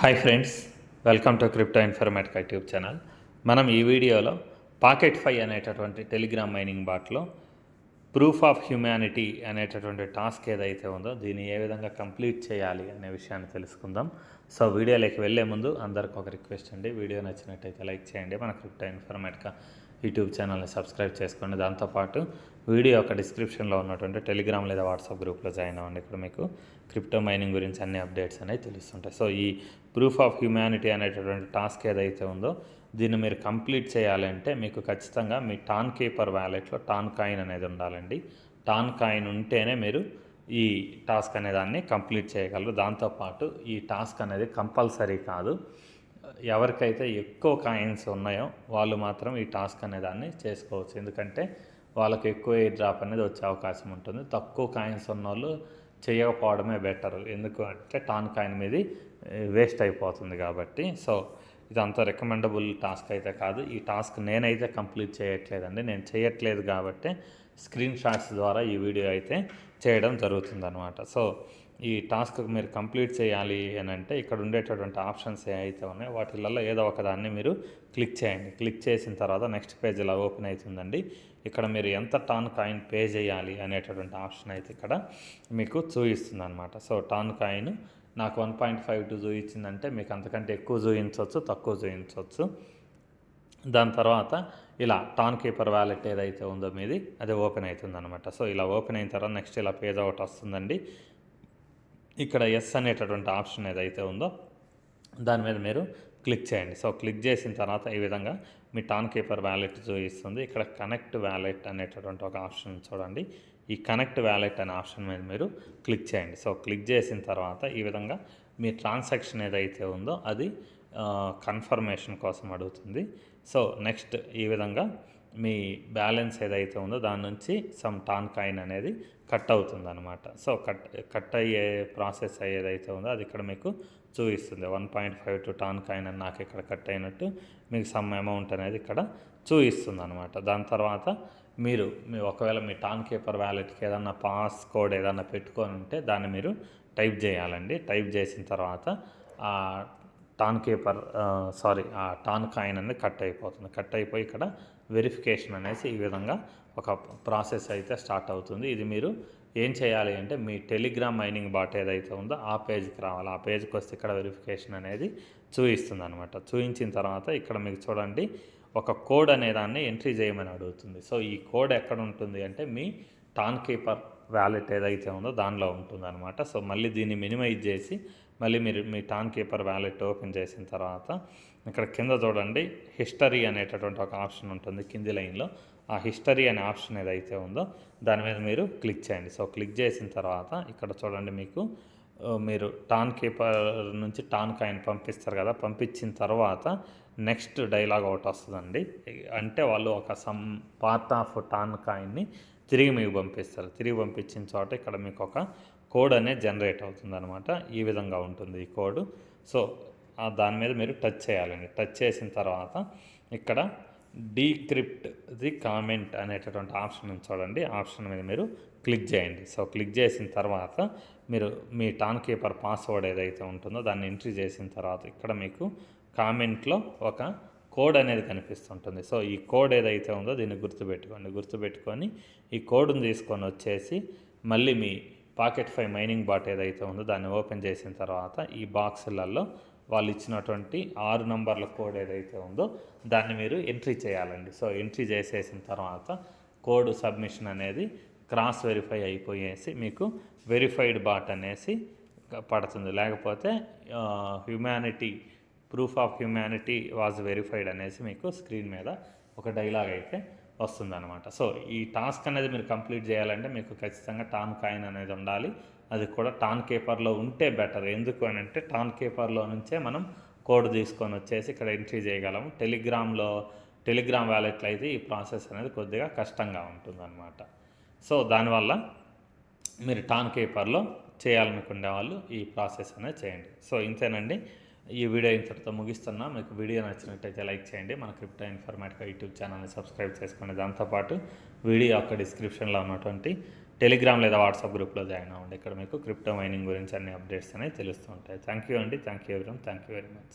Hi friends, welcome to crypto informatic YouTube channel. మనం ఈ వీడియోలో పాకెట్ ఫై అనేటటువంటి టెలిగ్రామ్ మైనింగ్ బాట్లో ప్రూఫ్ ఆఫ్ హ్యుమానిటీ అనేటటువంటి టాస్క్ ఏదైతే ఉందో దీన్ని ఏ విధంగా కంప్లీట్ చేయాలి అనే విషయాన్ని తెలుసుకుందాం. సో వీడియోలోకి వెళ్ళే ముందు అందరికి ఒక రిక్వెస్ట్ అండి, వీడియో నచ్చినట్టయితే లైక్ చేయండి, మన క్రిప్టో ఇన్ఫర్మేటిక్ యూట్యూబ్ ఛానల్ని సబ్స్క్రైబ్ చేసుకోండి. దాంతోపాటు వీడియో యొక్క డిస్క్రిప్షన్లో ఉన్నటువంటి టెలిగ్రామ్ లేదా వాట్సాప్ గ్రూప్లో జాయిన్ అవ్వండి. ఇక్కడ మీకు క్రిప్టో మైనింగ్ గురించి అన్ని అప్డేట్స్ అనేవి తెలుస్తుంటాయి. సో ఈ ప్రూఫ్ ఆఫ్ హ్యుమానిటీ అనేటటువంటి టాస్క్ ఏదైతే ఉందో దీన్ని మీరు కంప్లీట్ చేయాలంటే మీకు ఖచ్చితంగా మీ టాన్ కీపర్ వ్యాలెట్లో టాన్ కాయిన్ అనేది ఉండాలండి. టాన్ కాయిన్ ఉంటేనే మీరు ఈ టాస్క్ అనేదాన్ని కంప్లీట్ చేయగలరు. దాంతోపాటు ఈ టాస్క్ అనేది కంపల్సరీ కాదు, ఎవరికైతే ఎక్కువ కాయిన్స్ ఉన్నాయో వాళ్ళు మాత్రం ఈ టాస్క్ అనేదాన్ని చేసుకోవచ్చు. ఎందుకంటే వాళ్ళకి ఎక్కువ ఎయిర్ డ్రాప్ అనేది వచ్చే అవకాశం ఉంటుంది. తక్కువ కాయిన్స్ ఉన్న వాళ్ళు చేయకపోవడమే బెటర్, ఎందుకు అంటే టాన్ కాయిన్ మీద వేస్ట్ అయిపోతుంది కాబట్టి. సో ఇదంతా రికమెండబుల్ టాస్క్ అయితే కాదు. ఈ టాస్క్ నేనైతే కంప్లీట్ చేయట్లేదండి, నేను చేయట్లేదు కాబట్టి స్క్రీన్ షాట్స్ ద్వారా ఈ వీడియో అయితే చేయడం జరుగుతుందన్నమాట. సో ఈ టాస్క్ మీరు కంప్లీట్ చేయాలి అని అంటే ఇక్కడ ఉండేటటువంటి ఆప్షన్స్ ఏవైతే ఉన్నాయో వాటిల్లో ఏదో ఒకదాన్ని మీరు క్లిక్ చేయండి. క్లిక్ చేసిన తర్వాత నెక్స్ట్ పేజ్ ఇలా ఓపెన్ అవుతుందండి. ఇక్కడ మీరు ఎంత టాన్ కాయిన్ పే చేయాలి అనేటటువంటి ఆప్షన్ అయితే ఇక్కడ మీకు చూపిస్తుంది అనమాట. సో టాన్ కాయిన్ నాకు 1.52 చూపించిందంటే మీకు అంతకంటే ఎక్కువ చూపించవచ్చు, తక్కువ చూపించవచ్చు. దాని తర్వాత ఇలా టాన్ కీపర్ వ్యాలెట్ ఏదైతే ఉందో మీది అది ఓపెన్ అవుతుంది అనమాట. సో ఇలా ఓపెన్ అయిన తర్వాత నెక్స్ట్ ఇలా పేజ్ ఒకటి వస్తుందండి. ఇక్కడ ఎస్ అనేటటువంటి ఆప్షన్ ఏదైతే ఉందో దాని మీద మీరు క్లిక్ చేయండి. సో క్లిక్ చేసిన తర్వాత ఈ విధంగా మీ టాన్ కీపర్ వ్యాలెట్ చూపిస్తుంది. ఇక్కడ కనెక్ట్ వ్యాలెట్ అనేటటువంటి ఒక ఆప్షన్ చూడండి. ఈ కనెక్ట్ వ్యాలెట్ అనే ఆప్షన్ మీద మీరు క్లిక్ చేయండి. సో క్లిక్ చేసిన తర్వాత ఈ విధంగా మీ ట్రాన్సాక్షన్ ఏదైతే ఉందో అది కన్ఫర్మేషన్ కోసం అడుగుతుంది. సో నెక్స్ట్ ఈ విధంగా మీ బ్యాలెన్స్ ఏదైతే ఉందో దాని నుంచి సమ్ టాన్ కాయిన్ అనేది కట్ అవుతుంది అనమాట. సో కట్ అయ్యే ప్రాసెస్ ఏదైతే ఉందో అది ఇక్కడ మీకు చూపిస్తుంది. 1.52 టాన్ కాయిన్ అని నాకు ఇక్కడ కట్ అయినట్టు మీకు సమ్ అమౌంట్ అనేది ఇక్కడ చూపిస్తుంది అనమాట. దాని తర్వాత మీరు ఒకవేళ మీ టాన్ కీపర్ వ్యాలెట్కి ఏదన్నా పాస్ కోడ్ ఏదన్నా పెట్టుకొని ఉంటే దాన్ని మీరు టైప్ చేయాలండి. టైప్ చేసిన తర్వాత ఆ టాన్ కీపర్ ఆ టాన్ కాయిన్ అనేది కట్ అయిపోతుంది. కట్ అయిపోయి ఇక్కడ వెరిఫికేషన్ అనేసి ఈ విధంగా ఒక ప్రాసెస్ అయితే స్టార్ట్ అవుతుంది. ఇది మీరు ఏం చేయాలి అంటే మీ టెలిగ్రామ్ మైనింగ్ బాట్ ఏదైతే ఉందో ఆ పేజ్కి రావాలి. ఆ పేజ్కి వస్తే ఇక్కడ వెరిఫికేషన్ అనేది చూపిస్తుంది అనమాట. చూపించిన తర్వాత ఇక్కడ మీకు చూడండి ఒక కోడ్ అనేదాన్ని ఎంట్రీ చేయమని అడుగుతుంది. సో ఈ కోడ్ ఎక్కడ ఉంటుంది అంటే మీ టాన్ కీపర్ వ్యాలెట్ ఏదైతే ఉందో దానిలో ఉంటుంది అనమాట. సో మళ్ళీ దీన్ని మినిమైజ్ చేసి మళ్ళీ మీరు మీ టాన్ కీపర్ వ్యాలెట్ ఓపెన్ చేసిన తర్వాత ఇక్కడ కింద చూడండి హిస్టరీ అనేటటువంటి ఒక ఆప్షన్ ఉంటుంది కింది లైన్లో. ఆ హిస్టరీ అనే ఆప్షన్ ఏదైతే ఉందో దాని మీద మీరు క్లిక్ చేయండి. సో క్లిక్ చేసిన తర్వాత ఇక్కడ చూడండి మీరు టాన్ కీపర్ నుంచి టాన్ కాయిన్ పంపిస్తారు కదా, పంపించిన తర్వాత నెక్స్ట్ డైలాగ్ ఒకటి వస్తుందండి. అంటే వాళ్ళు ఒక సమ్ పార్ట్ ఆఫ్ టాన్ కాయిన్ని తిరిగి మీకు పంపిస్తారు. తిరిగి పంపించిన చోట ఇక్కడ మీకు ఒక కోడ్ అనేది జనరేట్ అవుతుంది అనమాట. ఈ విధంగా ఉంటుంది ఈ కోడ్. సో దాని మీద మీరు టచ్ చేయాలండి. టచ్ చేసిన తర్వాత ఇక్కడ డీక్రిప్ట్ ది కామెంట్ అనేటటువంటి ఆప్షన్ ఉంది చూడండి. ఆప్షన్ మీద మీరు క్లిక్ చేయండి. సో క్లిక్ చేసిన తర్వాత మీరు మీ టాన్ కీపర్ పాస్వర్డ్ ఏదైతే ఉంటుందో దాన్ని ఎంట్రీ చేసిన తర్వాత ఇక్కడ మీకు కామెంట్లో ఒక కోడ్ అనేది కనిపిస్తుంటుంది. సో ఈ కోడ్ ఏదైతే ఉందో దీన్ని గుర్తుపెట్టుకొని ఈ కోడ్ని తీసుకొని వచ్చేసి మళ్ళీ మీ పాకెట్ ఫై మైనింగ్ బాట్ ఏదైతే ఉందో దాన్ని ఓపెన్ చేసిన తర్వాత ఈ బాక్సులలో వాళ్ళు ఇచ్చినటువంటి 6 నంబర్ల కోడ్ ఏదైతే ఉందో దాన్ని మీరు ఎంట్రీ చేయాలండి. సో ఎంట్రీ చేసేసిన తర్వాత కోడ్ సబ్మిషన్ అనేది క్రాస్ వెరిఫై అయిపోయేసి మీకు వెరిఫైడ్ బాట్ అనేసి పడుతుంది. లేకపోతే humanity proof of humanity was verified అనేసి మీకు స్క్రీన్ మీద ఒక డైలాగ్ అయితే వస్తుందన్నమాట. సో ఈ టాస్క్ అనేది మీరు కంప్లీట్ చేయాలంటే మీకు ఖచ్చితంగా టాన్ కాయిన్ అనేది ఉండాలి. అది కూడా టాన్ కీపర్లో ఉంటే బెటర్. ఎందుకు అని అంటే టాన్ కీపర్లో నుంచే మనం కోడ్ తీసుకొని వచ్చేసి ఇక్కడ ఎంట్రీ చేయగలము. టెలిగ్రామ్ వ్యాలెట్లో అయితే ఈ ప్రాసెస్ అనేది కొద్దిగా కష్టంగా ఉంటుందన్నమాట. సో దానివల్ల మీరు టాన్ కీపర్లో చేయాలనుకునే వాళ్ళు ఈ ప్రాసెస్ అనేది చేయండి. సో ఇంతేనండి, ఈ వీడియో ఇంతటితో ముగిస్తున్నా. మీకు వీడియో నచ్చినట్టయితే లైక్ చేయండి, మన క్రిప్టో ఇన్ఫర్మేటిక్ యూట్యూబ్ ఛానల్ని సబ్స్క్రైబ్ చేసుకోండి. దాంతోపాటు వీడియో యొక్క డిస్క్రిప్షన్లో ఉన్నటువంటి టెలిగ్రామ్ లేదా వాట్సాప్ గ్రూప్లో జాయిన్ అవ్వండి. ఇక్కడ మీకు క్రిప్టో మైనింగ్ గురించి అన్ని అప్డేట్స్ అనేవి తెలుస్తూ ఉంటాయి. థ్యాంక్ యూ అండి. Thank you everyone. Thank you very much.